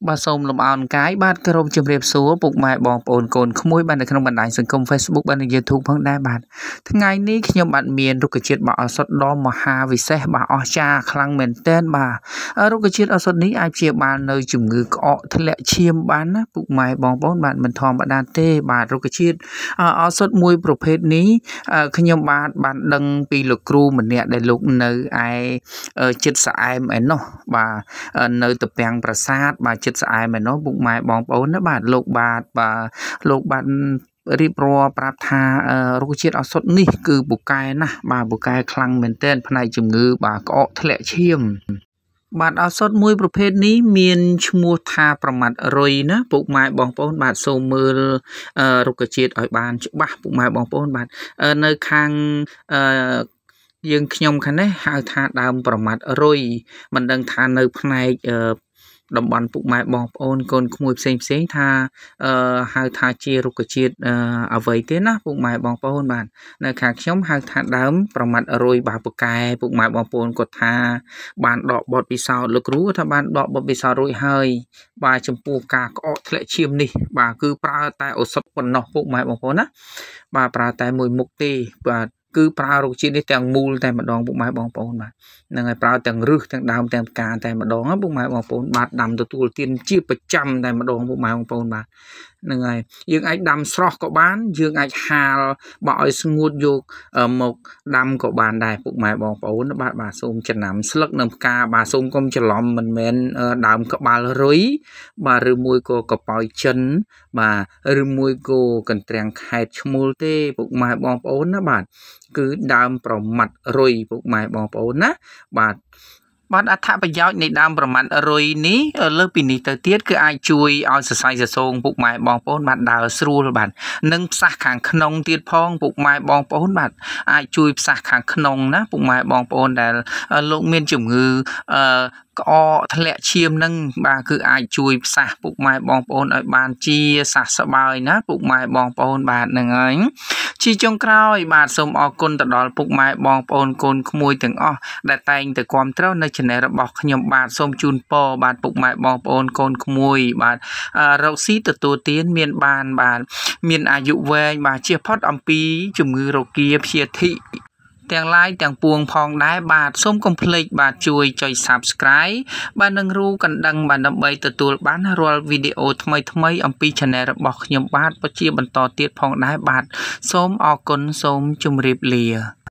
បាទសូមលំអរកាយបាទក្រុមជំរាបសួរពុកម៉ែបងប្អូនកូនក្មួយបាទនៅក្នុងបណ្ដាញសង្គម Facebook បាទនិង YouTube ផងដែរបាទថ្ងៃនេះខ្ញុំបាទមានរុក្ខជាតិបឱសថដ៏មហាវិសេសបាទអស្ចារ្យខ្លាំងមែនទែនបាទរុក្ខជាតិឱសថនេះអាចព្យាបាលនៅជំងឺក្អកធ្លាក់ឈាមបានណាពុកម៉ែបងប្អូនបាទមិនធម្មតាទេបាទរុក្ខជាតិឱសថមួយប្រភេទនេះខ្ញុំបាទបានដឹងពីលោកគ្រូម្នាក់ដែលលោកនៅឯចិត្តស្អែមឯណោះបាទនៅទំពាំងប្រាសាទបាទចិត្តស្អែមឯណោះពុកម៉ែបងប្អូនណាបាទលោកបាទរៀបរាប់ប្រាប់ថារុក្ខជាតិឱសថនេះគឺពូកែណាស់បាទពូកែខ្លាំងមែនទែនផ្នែកជំងឺបាទក្អកធ្លាក់ឈាមបាទឱសថមួយប្រភេទនេះមានឈ្មោះថាប្រមាត់រុយណាពុកម៉ែបងប្អូនបាទសូមមើលរុក្ខជាតិឲ្យបានច្បាស់ពុកម៉ែបងប្អូនបាទនៅខាងយើងខ្ញុំខាងនេះហៅថាដើមប្រមាត់រុយមិនដឹងថានៅផ្នែកតំបន់ពុកម៉ែបងប្អូនកូនក្មួយផ្សេងថាហៅថាជារុក្ខជាតិអ្វីទេណាពុកម៉ែបងប្អូនបាទនៅខាងខ្ញុំហៅថាដើមប្រមាត់រុយបាទពូកែពុកម៉ែបងប្អូនគាត់ថាបានដកបទពិសោធន៍លោកគ្រូថាបានដកបទពិសោធន៍រួចហើយបាទចំពោះការក្អកធ្លាក់ឈាមនេះបាទគឺប្រើតែឱសថប៉ុណ្ណោះពុកម៉ែបងប្អូនណាបាទប្រើតែមួយមុខទេបាទគឺប្រើរុក្ខជាតិនេះទាំងមូលតែម្ដងពុកម៉ែបងប្អូនបាទនឹងឲ្យប្រើទាំងឫសទាំងដើមទាំងផ្កាតែម្ដងពុកម៉ែបងប្អូនបាទដាំទទួលទានជាប្រចាំតែម្ដងពុកម៉ែបងប្អូនបាទនឹងហើយយើងអាចដាំស្រស់ក៏បានយើងអាចហាលបើឲ្យស្ងួតយកមកដាំក៏បានដែរពុកម៉ែបងប្អូនបាទសូមចំណាំស្លឹកនិងផ្កាបាទសូមកុំច្រឡំមិនមែនដើមក្បាលរុយបាទឬមួយក៏កប៉ោយចិនបាទឬមួយក៏កន្ទ្រាំងខេតឈ្មោលទេពុកម៉ែបងប្អូនណាបាទគឺដើមប្រមាត់រុយពុកម៉ែបងប្អូនណាបាទអត្ថប្រយោជន៍នៃដើមប្រមាត់រុយនេះលើសពីនេះទៅទៀតគឺអាចជួយឲ្យសរសៃសរសោងពុកម៉ែបងប្អូនបាទដើរស្រួលបាទនិងផ្សះខាងក្នុងទៀតផងពុកម៉ែបងប្អូនបាទអាចជួយផ្សះខាងក្នុងណាពុកម៉ែបងប្អូនដែលលោកមានជំងឺក្អកធ្លាក់ឈាមនឹងបាទគឺអាចជួយផ្សះពុកម៉ែបងប្អូនឲ្យបានជាសះស្បើយណាពុកម៉ែបងប្អូនបាទនឹងហើយជាចុងក្រោយបាទសូមអរគុណទៅដល់ពុកម៉ែបងប្អូនកូនក្មួយទាំងអស់ដែលតែងតែគាំទ្រនៅ Channel របស់ខ្ញុំបាទសូមជូនពរបាទពុកម៉ែបងប្អូនកូនក្មួយបាទរកស៊ីទទួលទានមានបានបាទមានអាយុវែងបាទជៀសផុតអំពីជំងឺរោគាព្យាធិទាំងឡាយទាំងពួងផងដែរបាទសូមកុំភ្លេចបាទជួយចុច Subscribe បាទនិងរូបកណ្ដឹងបាទដើម្បីទទួលបានរាល់វីដេអូថ្មីអំពី Channel របស់ខ្ញុំបាទជាបន្តទៀតផងដែរបាទសូមអរគុណសូមជម្រាបលា